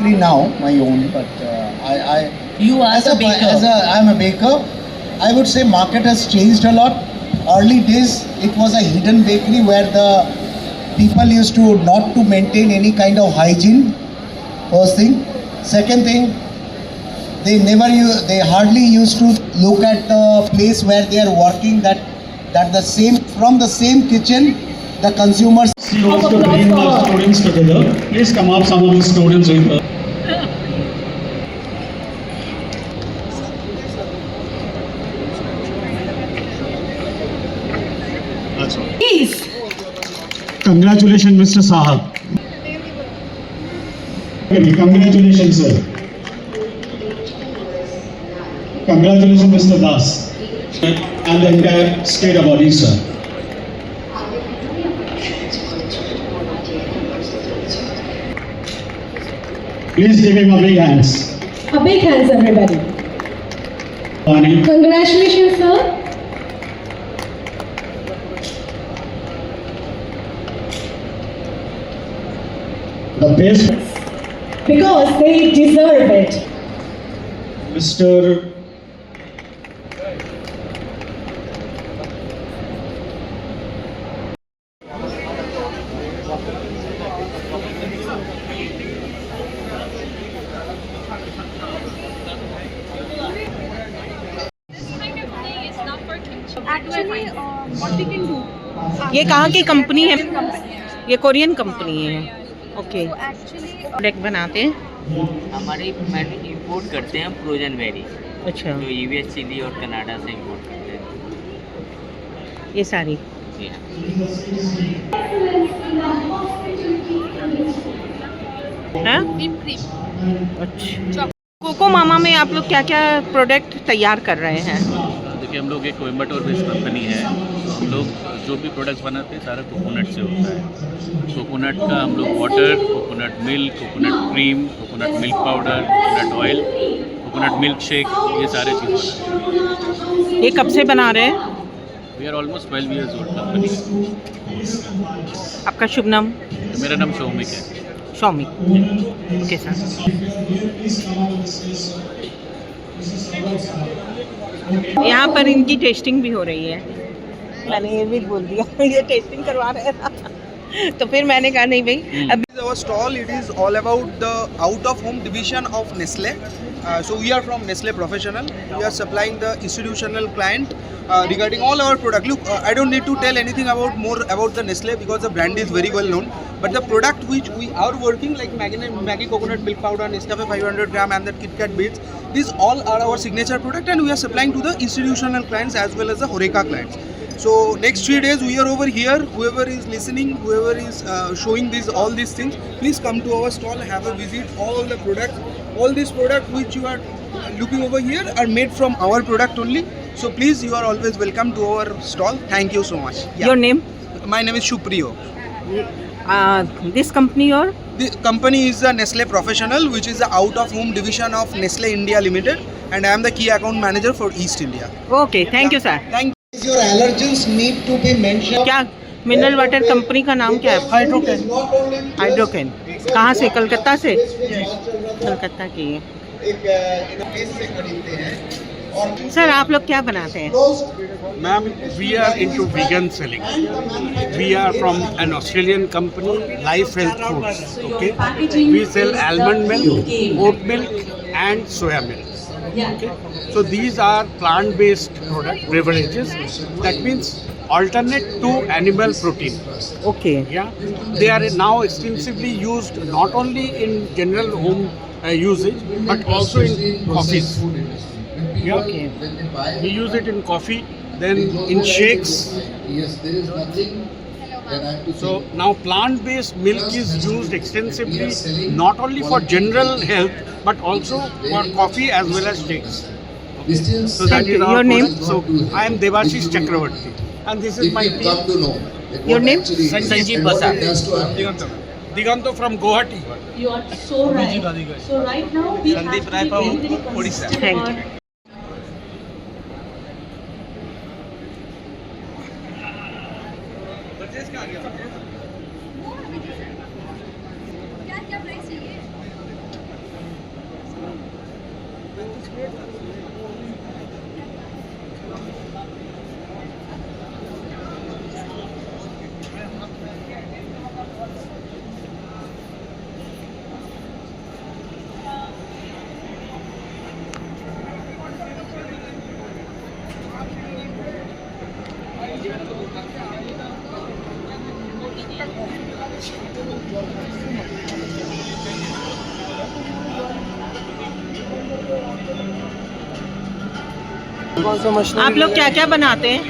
bakery now, my own, but You are a baker. I'm a baker. I would say market has changed a lot. Early days, it was a hidden bakery where the people used to not to maintain any kind of hygiene. First thing. Second thing, they hardly used to look at the place where they are working. That the same from the same kitchen, the consumers. She wants to bring the students together. Please come up, some of the students with her. Please. Congratulations, Mr. Sahab. Congratulations, sir. Congratulations, Mr. Das. And the entire state of Odisha. Please give him a big hands. A big hands, everybody. Pani. Congratulations, sir. The best, Because they deserve it. Mr. Actually, what we can do? ये कहाँ की company है? ये Korean company है. Okay. Actually, product बनाते हैं. हमारे import करते हैं फ्रोजन बेरी, अच्छा. जो यूएस, चिली और कनाडा से इंपोर्ट करते हैं। ये सारी. जी हाँ। हाँ? whipped cream. अच्छा. कोको मामा में आप लोग क्या क्या प्रोडक्ट तैयार कर रहे हैं? देखिए, हम लोग एक कोयम्बटूर बेस्ड कंपनी है. हम लोग जो भी प्रोडक्ट्स बनाते हैं सारा कोकोनट से होता है. कोकोनट का हम लोग water, coconut milk, coconut cream, coconut milk powder, coconut oil, coconut milk shake, ये सारे चीज़ बनाते हैं. ये कब से बना रहे हैं? We are almost 12 years old company. आपका शुभ नाम? मेरा नाम शौमिक है. शौमिक. Okay sir. यहाँ पर इनकी टेस्टिंग भी हो रही है. मैंने ये भी बोल दिया ये टेस्टिंग करवा रहे हैं ना. तो फिर मैंने कहा नहीं भाई अब. Our stall, it is all about the out of home division of Nestle. So we are from Nestle Professional. We are supplying the institutional client regarding all our product. Look, I don't need to tell anything more about the Nestle because the brand is very well known. But the product which we are working, like Maggi coconut milk powder, Nescafe 500 gram and the Kit Kat beads, these all are our signature product, and we are supplying to the institutional clients as well as the HoReCa clients. So next 3 days we are over here. Whoever is listening, whoever is showing all these things, please come to our stall, have a visit. All the products, all these products which you are looking over here are made from our product only. So please, you are always welcome to our stall. Thank you so much. Yeah. Your name? My name is Shupriyo. This company or? The company is the Nestle Professional, which is the out-of-home division of Nestle India Limited, and I am the key account manager for East India. Okay, thank you sir. Thank Your allergens need to be mentioned. क्या mineral water company का नाम क्या है? Hydrocan. हाइड्रोकेन. कहाँ से? कलकत्ता से? कलकत्ता की है. सर आप लोग क्या बनाते हैं? Ma'am, we are into vegan selling. We are from an Australian company, Life Health Foods. Okay, we sell almond milk, oat milk, and soya milk. Okay, so these are plant-based beverages. That means alternate to animal protein. Okay. Yeah, they are now extensively used not only in general home usage but also in coffees. Yeah. Okay. We use it in coffee, then in shakes. Yes, there is nothing. So now plant-based milk is used extensively not only for general health but also for coffee as well as shakes. Okay. So that is our Your name? product. So I am Devashish Chakravarti and this is my team. Your name? Sanjeev Prasad. Diganto from Guwahati. You are so right. So right now we have to be very, very consistent. Thank you. आप लोग क्या क्या बनाते हैं?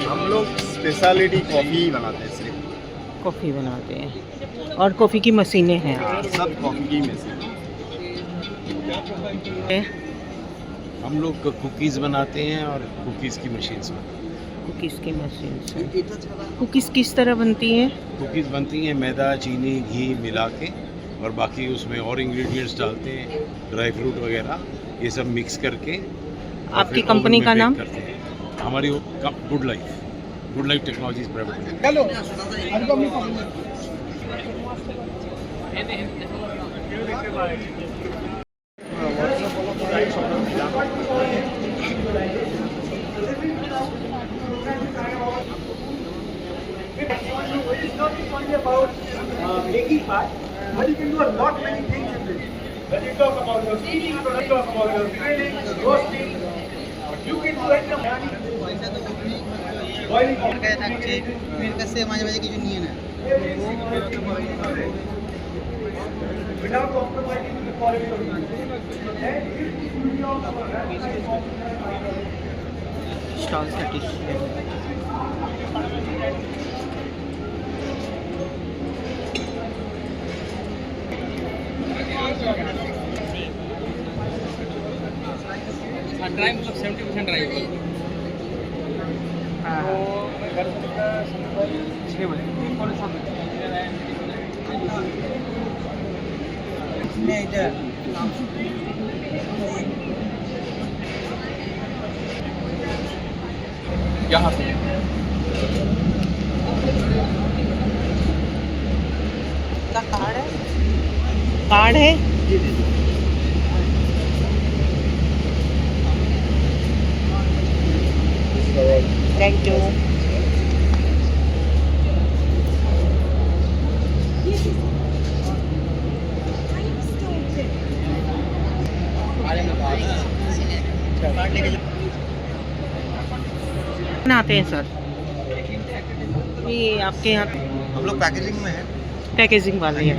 हम लोग speciality coffee बनाते हैं सिर्फ। कॉफ़ी बनाते हैं और कॉफ़ी की मशीनें हैं। सब कॉफ़ी की मशीन। हम लोग कुकीज़ बनाते हैं और कुकीज़ की मशीन्स बनाते हैं। कुकीज़ की मशीन से। कुकीज़ किस तरह बनती हैं? कुकीज़ बनती हैं मैदा चीनी घी मिला के, और बाकी उसमें और इंग्रेडिएंट्स डालते हैं, ड्राई फ्रूट वगैरह, ये सब मिक्स करके। आपकी कंपनी का नाम? करते हैं हमारी good life technologies private limited. But you can do a lot many things in this. When you talk about your steaming, when you talk about your grilling, roasting, you can do it. Boiling. Without compromising the quality of the stall 30। Dry मतलब 70% dry यहाँ से card है? Thank you. बनाते हैं sir ये आपके यहाँ? हम लोग पैकेजिंग में है। पैकेजिंग वाले हैं?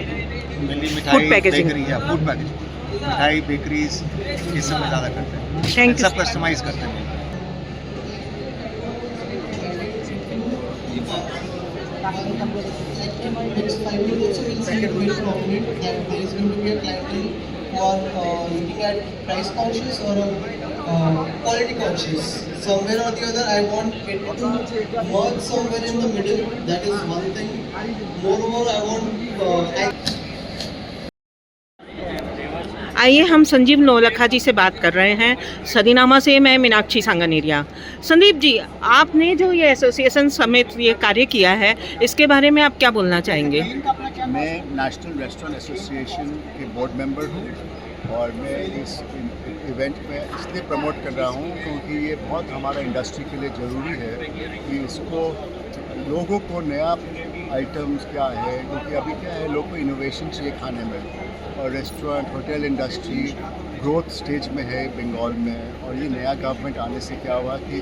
मेनली फूड मिठाई पैकेजिंग। बेकरी या फूड पैकेजिंग, मिठाई बेकरीज ये सब में ज़्यादा करते हैं। Thank you. सब कस्टमाइज करते हैं। Second way to operate that there is going to be a clientele who are looking at price conscious or quality conscious. Somewhere or the other, I want it to merge somewhere in the middle. That is one thing. Moreover, I want. आइए हम संजीव नौलखा जी से बात कर रहे हैं। सदीनामा से मैं मीनाक्षी सांगानेरिया। संदीप जी, आपने जो ये एसोसिएशन समेत ये कार्य किया है, इसके बारे में आप क्या बोलना चाहेंगे? मैं नेशनल रेस्टोरेंट एसोसिएशन के बोर्ड मेंबर हूँ और मैं इस इवेंट में इसलिए प्रमोट कर रहा हूँ क्योंकि ये बहुत हमारा इंडस्ट्री के लिए ज़रूरी है कि इसको लोगों को नया आइटम्स क्या है, क्योंकि अभी क्या है लोगों को इनोवेशन चाहिए खाने में, और restaurant hotel industry growth stage में है बंगाल में। और ये नया गवर्नमेंट आने से क्या हुआ कि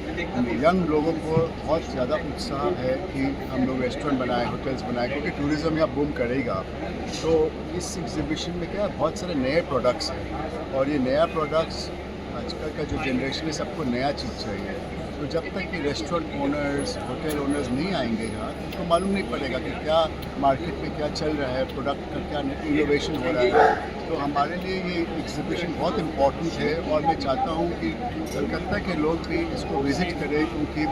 यंग लोगों को बहुत ज़्यादा उत्साह है कि हम लोग रेस्टोरेंट बनाएं, होटल्स बनाएं, क्योंकि टूरिज़्म यहाँ बूम करेगा। तो इस एग्जीबिशन में क्या बहुत सारे नए प्रोडक्ट्स हैं, और ये नया प्रोडक्ट्स आजकल का जो जनरेशन है सबको नया चीज़ चाहिए। तो जब तक कि रेस्टोरेंट ओनर्स होटल ओनर्स नहीं आएंगे यहाँ तो उनको मालूम नहीं पड़ेगा कि क्या मार्केट में क्या चल रहा है, प्रोडक्ट का क्या इनोवेशन हो रहा है। तो हमारे लिए ये एग्जीबिशन बहुत इम्पोर्टेंट है और मैं चाहता हूँ कि कलकत्ता के लोग भी इसको विज़िट करें, क्योंकि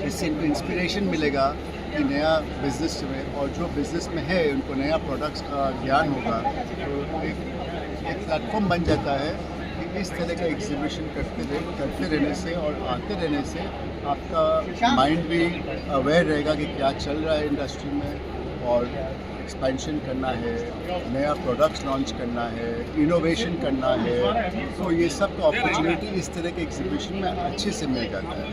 इससे इंस्पिरेशन मिलेगा कि नया बिज़नेस में, और जो बिज़नेस में है उनको नया प्रोडक्ट्स का ज्ञान होगा। तो एक प्लेटफॉर्म बन जाता है कि इस तरह का एग्जीबिशन करते रहने से और आते रहने से आपका माइंड भी अवेयर रहेगा कि क्या चल रहा है इंडस्ट्री में, और एक्सपेंशन करना है, नया प्रोडक्ट्स लॉन्च करना है, इनोवेशन करना है, तो ये सब तो अपॉर्चुनिटी इस तरह के एग्जीबिशन में अच्छे से मिल जाता है।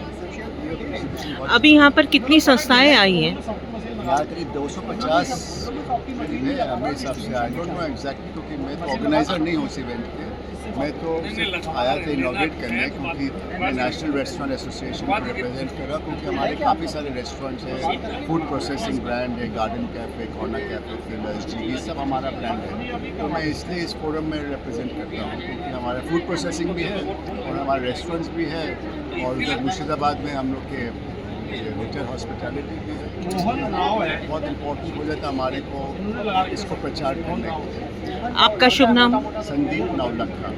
ये exhibition बहुत अभी यहाँ पर कितनी संस्थाएं आई हैं? यहाँ करीब 250 है हमें हिसाब से। आई डोंट नो एग्जैक्टली क्योंकि मैं तो ऑर्गेनाइजर नहीं हूँ इस इवेंट के, मैं तो सिर्फ आया था इनॉग्रेट करने, क्योंकि मैं नेशनल रेस्टोरेंट एसोसिएशन को रिप्रेजेंट कर रहा, क्योंकि हमारे काफ़ी सारे रेस्टोरेंट्स हैं, फूड प्रोसेसिंग ब्रांड है, garden cafe, corner cafe, fillers ji, ये सब हमारा ब्रांड है। तो मैं इसलिए इस फोरम में रिप्रेजेंट करता हूँ, क्योंकि हमारा फूड प्रोसेसिंग भी है और हमारे रेस्टोरेंट्स भी है, और उधर मुर्शिदाबाद में हम लोग के होटल हॉस्पिटैलिटी भी है। बहुत इम्पोर्टेंट हो जाता हमारे को इसको प्रचार करने के लिए। आपका शुभ नाम? Sandeep Navlakha.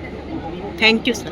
Thank you sir.